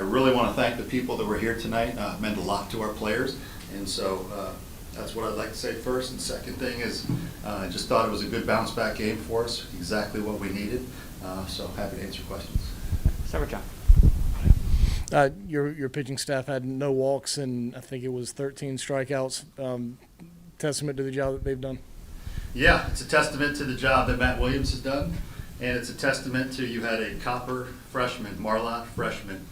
really want to thank the people that were here tonight. It meant a lot to our players, and so that's what I'd like to say first. And second thing is, I just thought it was a good bounce back game for us, exactly what we needed. So happy to answer questions. Start with John. Your pitching staff had no walks and I think it was 13 strikeouts. Testament to the job that they've done. Yeah, it's a testament to the job that Matt Williams has done, and it's a testament to you had a Copper freshman, Marlott freshman.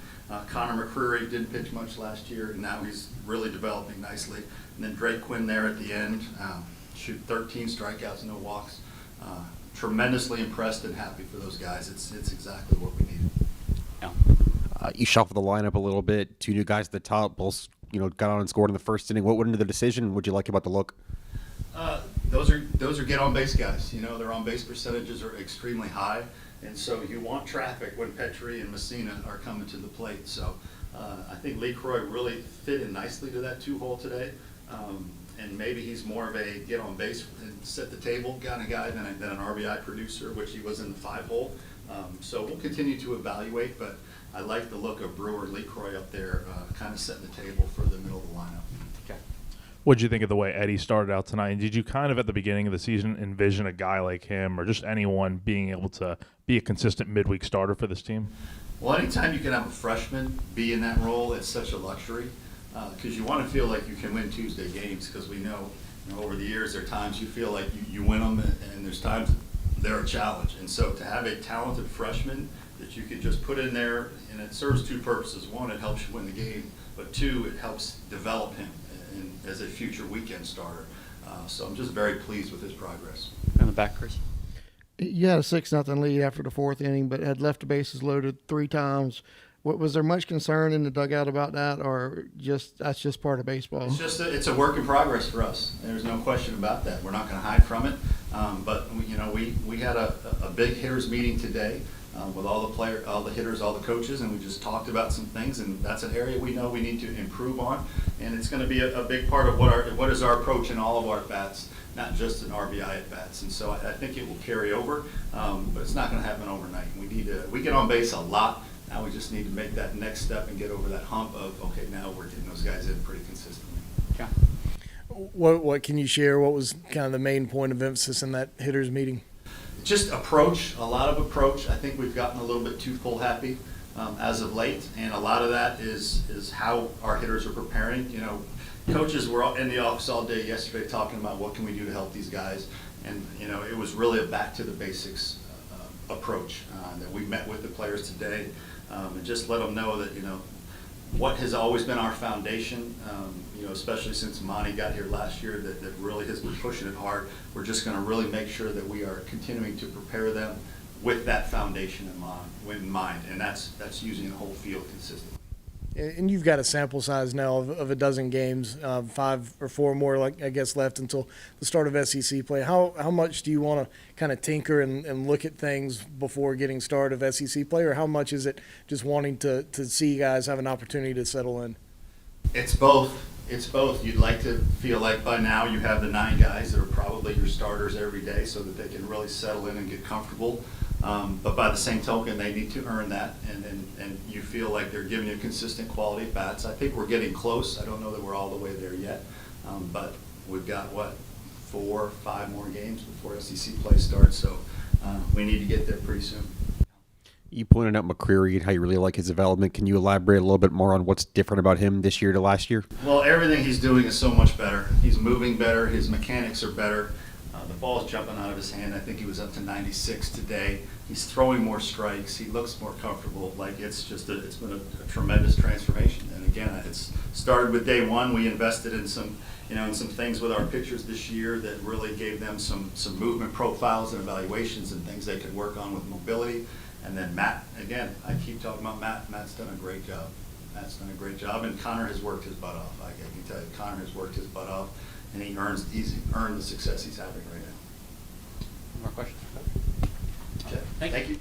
Connor McCreary didn't pitch much last year, and now he's really developing nicely. And then Drake Quinn there at the end, shoot 13 strikeouts, no walks. Tremendously impressed and happy for those guys. It's exactly what we needed. You shuffled the lineup a little bit. Two new guys at the top, both got on and scored in the first inning. What went into the decision? What'd you like about the look? Those are get on base guys. Their on base percentages are extremely high, and so you want traffic when Petrie and Messina are coming to the plate. So I think Lee Croy really fit in nicely to that 2-hole today, and maybe he's more of a get on base and set the table kind of guy than an RBI producer, which he was in the 5-hole. So we'll continue to evaluate, but I like the look of Brewer and Lee Croy up there, kind of setting the table for the middle of the lineup. Okay. What did you think of the way Eddie started out tonight? And did you kind of at the beginning of the season envision a guy like him or just anyone being able to be a consistent midweek starter for this team? Well, anytime you can have a freshman be in that role, it's such a luxury because you want to feel like you can win Tuesday games because we know, over the years there are times you feel like you win them and there's times they're a challenge. And so to have a talented freshman that you can just put in there, and it serves two purposes. One, it helps you win the game, but two, it helps develop him as a future weekend starter. So I'm just very pleased with his progress. In the back, Chris. You had a 6-0 lead after the 4th inning, but had left the bases loaded 3 times. Was there much concern in the dugout about that, or that's just part of baseball? It's a work in progress for us. There's no question about that. We're not going to hide from it. But we had a big hitters meeting today with all the hitters, all the coaches, and we just talked about some things. And that's an area we know we need to improve on. And it's going to be a big part of what is our approach in all of our bats, not just an RBI at bats. And so I think it will carry over, but it's not going to happen overnight. We get on base a lot. Now we just need to make that next step and get over that hump of, okay, now we're getting those guys in pretty consistently. Yeah. What can you share? What was kind of the main point of emphasis in that hitters meeting? Just approach, a lot of approach. I think we've gotten a little bit too pull happy as of late, and a lot of that is how our hitters are preparing. Coaches were in the office all day yesterday talking about what can we do to help these guys, and it was really a back to the basics approach that we met with the players today, and just let them know that what has always been our foundation, especially since Monty got here last year, that really has been pushing it hard. We're just going to really make sure that we are continuing to prepare them with that foundation in mind, and that's using the whole field consistently. And you've got a sample size now of a dozen games, 5 or 4 more, I guess, left until the start of SEC play. How much do you want to kind of tinker and look at things before getting started of SEC play, or how much is it just wanting to see guys have an opportunity to settle in? It's both. You'd like to feel like by now you have the 9 guys that are probably your starters every day so that they can really settle in and get comfortable. But by the same token, they need to earn that, and you feel like they're giving you consistent quality at bats. I think we're getting close. I don't know that we're all the way there yet, but we've got, 4 or 5 more games before SEC play starts, so we need to get there pretty soon. You pointed out McCreary and how you really like his development. Can you elaborate a little bit more on what's different about him this year to last year? Well, everything he's doing is so much better. He's moving better. His mechanics are better. The ball's jumping out of his hand. I think he was up to 96 today. He's throwing more strikes. He looks more comfortable. It's been a tremendous transformation. And again, it's started with day one. We invested in some things with our pitchers this year that really gave them some movement profiles and evaluations and things they could work on with mobility. And then Matt, again, I keep talking about Matt. Matt's done a great job. And Connor has worked his butt off. I can tell you, Connor has worked his butt off, and he's earned the success he's having right now. More questions? Okay. Thank you.